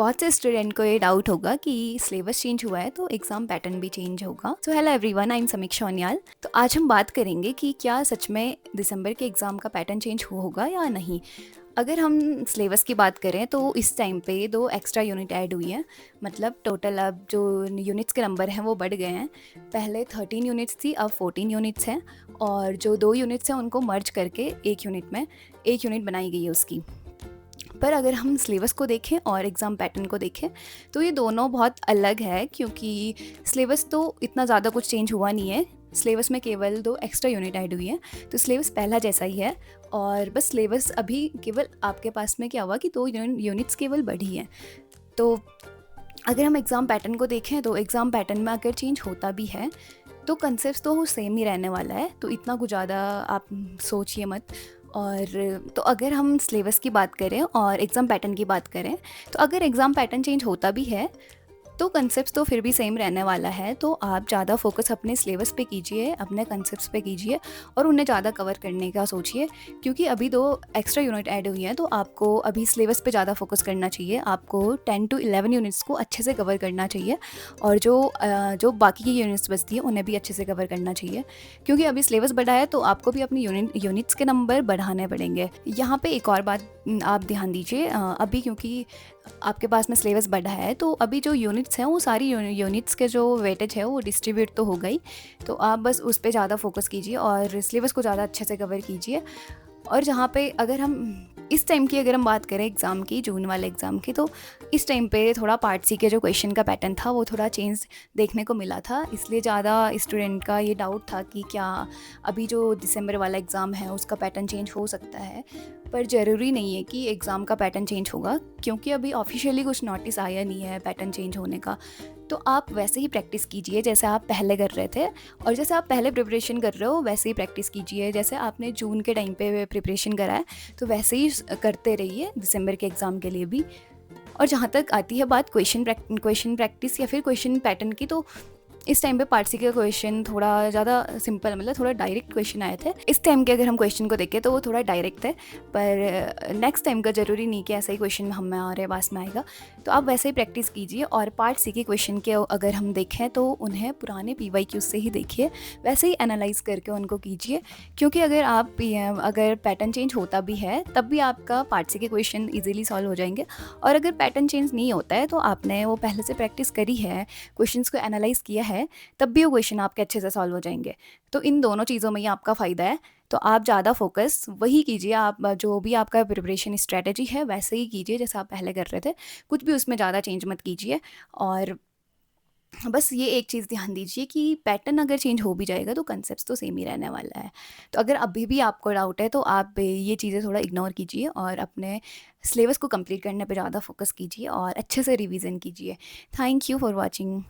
बहुत से स्टूडेंट को ये डाउट होगा कि सिलेबस चेंज हुआ है तो एग्ज़ाम पैटर्न भी चेंज होगा। So hello everyone, I am समीक्षा ओनियाल। तो आज हम बात करेंगे कि क्या सच में दिसंबर के एग्ज़ाम का पैटर्न चेंज होगा या नहीं। अगर हम सिलेबस की बात करें तो इस टाइम पे 2 एक्स्ट्रा यूनिट ऐड हुई हैं। मतलब टोटल अब जो यूनिट्स के नंबर हैं वो बढ़ गए हैं। पहले 13 यूनिट्स थी, अब 14 यूनिट्स हैं और जो 2 यूनिट्स हैं उनको मर्ज करके एक यूनिट बनाई गई है उसकी। पर अगर हम सिलेबस को देखें और एग्ज़ाम पैटर्न को देखें तो ये दोनों बहुत अलग है, क्योंकि सिलेबस तो इतना ज़्यादा कुछ चेंज हुआ नहीं है। सिलेबस में केवल 2 एक्स्ट्रा यूनिट ऐड हुई हैं, तो सिलेबस पहला जैसा ही है। और बस सिलेबस अभी केवल आपके पास में क्या हुआ कि 2 यूनिट्स केवल बढ़ी हैं। तो अगर हम एग्ज़ाम पैटर्न को देखें तो एग्ज़ाम पैटर्न में अगर चेंज होता भी है तो कंसेप्ट तो सेम ही रहने वाला है, तो इतना कुछ ज़्यादा आप सोचिए मत। और तो अगर हम सिलेबस की बात करें और एग्ज़ाम पैटर्न की बात करें, तो अगर एग्ज़ाम पैटर्न चेंज होता भी है तो कंसेप्ट तो फिर भी सेम रहने वाला है। तो आप ज़्यादा फोकस अपने सिलेबस पे कीजिए, अपने कंसेप्ट्स पे कीजिए और उन्हें ज़्यादा कवर करने का सोचिए, क्योंकि अभी 2 एक्स्ट्रा यूनिट ऐड हुई हैं तो आपको अभी सिलेबस पे ज़्यादा फोकस करना चाहिए। आपको 10 टू 11 यूनिट्स को अच्छे से कवर करना चाहिए और जो बाकी की यूनिट्स बचती हैं उन्हें भी अच्छे से कवर करना चाहिए, क्योंकि अभी सिलेबस बढ़ा है तो आपको भी अपनी यूनिट्स के नंबर बढ़ाने पड़ेंगे। यहाँ पे एक और बात आप ध्यान दीजिए, अभी क्योंकि आपके पास में सिलेबस बढ़ा है तो अभी जो यूनिट्स हैं वो सारी यूनिट्स के जो वेटेज है वो डिस्ट्रीब्यूट तो हो गई। तो आप बस उस पे ज़्यादा फोकस कीजिए और सिलेबस को ज़्यादा अच्छे से कवर कीजिए। और जहाँ पे अगर हम इस टाइम की अगर हम बात करें एग्ज़ाम की, जून वाले एग्ज़ाम की, तो इस टाइम पे थोड़ा पार्ट सी के जो क्वेश्चन का पैटर्न था वो थोड़ा चेंज देखने को मिला था। इसलिए ज़्यादा स्टूडेंट का ये डाउट था कि क्या अभी जो दिसंबर वाला एग्ज़ाम है उसका पैटर्न चेंज हो सकता है। पर ज़रूरी नहीं है कि एग्ज़ाम का पैटर्न चेंज होगा, क्योंकि अभी ऑफिशियली कुछ नोटिस आया नहीं है पैटर्न चेंज होने का। तो आप वैसे ही प्रैक्टिस कीजिए जैसे आप पहले कर रहे थे, और जैसे आप पहले प्रिपरेशन कर रहे हो वैसे ही प्रैक्टिस कीजिए। जैसे आपने जून के टाइम पे प्रिपरेशन करा है तो वैसे ही करते रहिए दिसंबर के एग्ज़ाम के लिए भी। और जहाँ तक आती है बात क्वेश्चन प्रैक्टिस या फिर क्वेश्चन पैटर्न की, तो इस टाइम पे पार्ट सी के क्वेश्चन थोड़ा ज़्यादा सिंपल, मतलब थोड़ा डायरेक्ट क्वेश्चन आए थे। इस टाइम के अगर हम क्वेश्चन को देखें तो वो थोड़ा डायरेक्ट है, पर नेक्स्ट टाइम का ज़रूरी नहीं कि ऐसा ही क्वेश्चन हमारे पास में आएगा। तो आप वैसे ही प्रैक्टिस कीजिए। और पार्ट सी के क्वेश्चन के अगर हम देखें तो उन्हें पुराने PYQ से ही देखिए, वैसे ही एनालाइज करके उनको कीजिए, क्योंकि अगर पैटर्न चेंज होता भी है तब भी आपका पार्ट सी के क्वेश्चन ईजिली सॉल्व हो जाएंगे। और अगर पैटर्न चेंज नहीं होता है तो आपने वो पहले से प्रैक्टिस करी है, क्वेश्चंस को एनालाइज किया है, तब भी वो क्वेश्चन आपके अच्छे से सॉल्व हो जाएंगे। तो इन दोनों चीज़ों में ही आपका फ़ायदा है। तो आप ज़्यादा फोकस वही कीजिए, आप जो भी आपका प्रिपरेशन स्ट्रेटजी है वैसे ही कीजिए जैसे आप पहले कर रहे थे, कुछ भी उसमें ज़्यादा चेंज मत कीजिए। और बस ये एक चीज़ ध्यान दीजिए कि पैटर्न अगर चेंज हो भी जाएगा तो कंसेप्ट तो सेम ही रहने वाला है। तो अगर अभी भी आपको डाउट है तो आप ये चीज़ें थोड़ा इग्नोर कीजिए और अपने सिलेबस को कंप्लीट करने पे ज़्यादा फोकस कीजिए और अच्छे से रिवीजन कीजिए। Thank you for watching.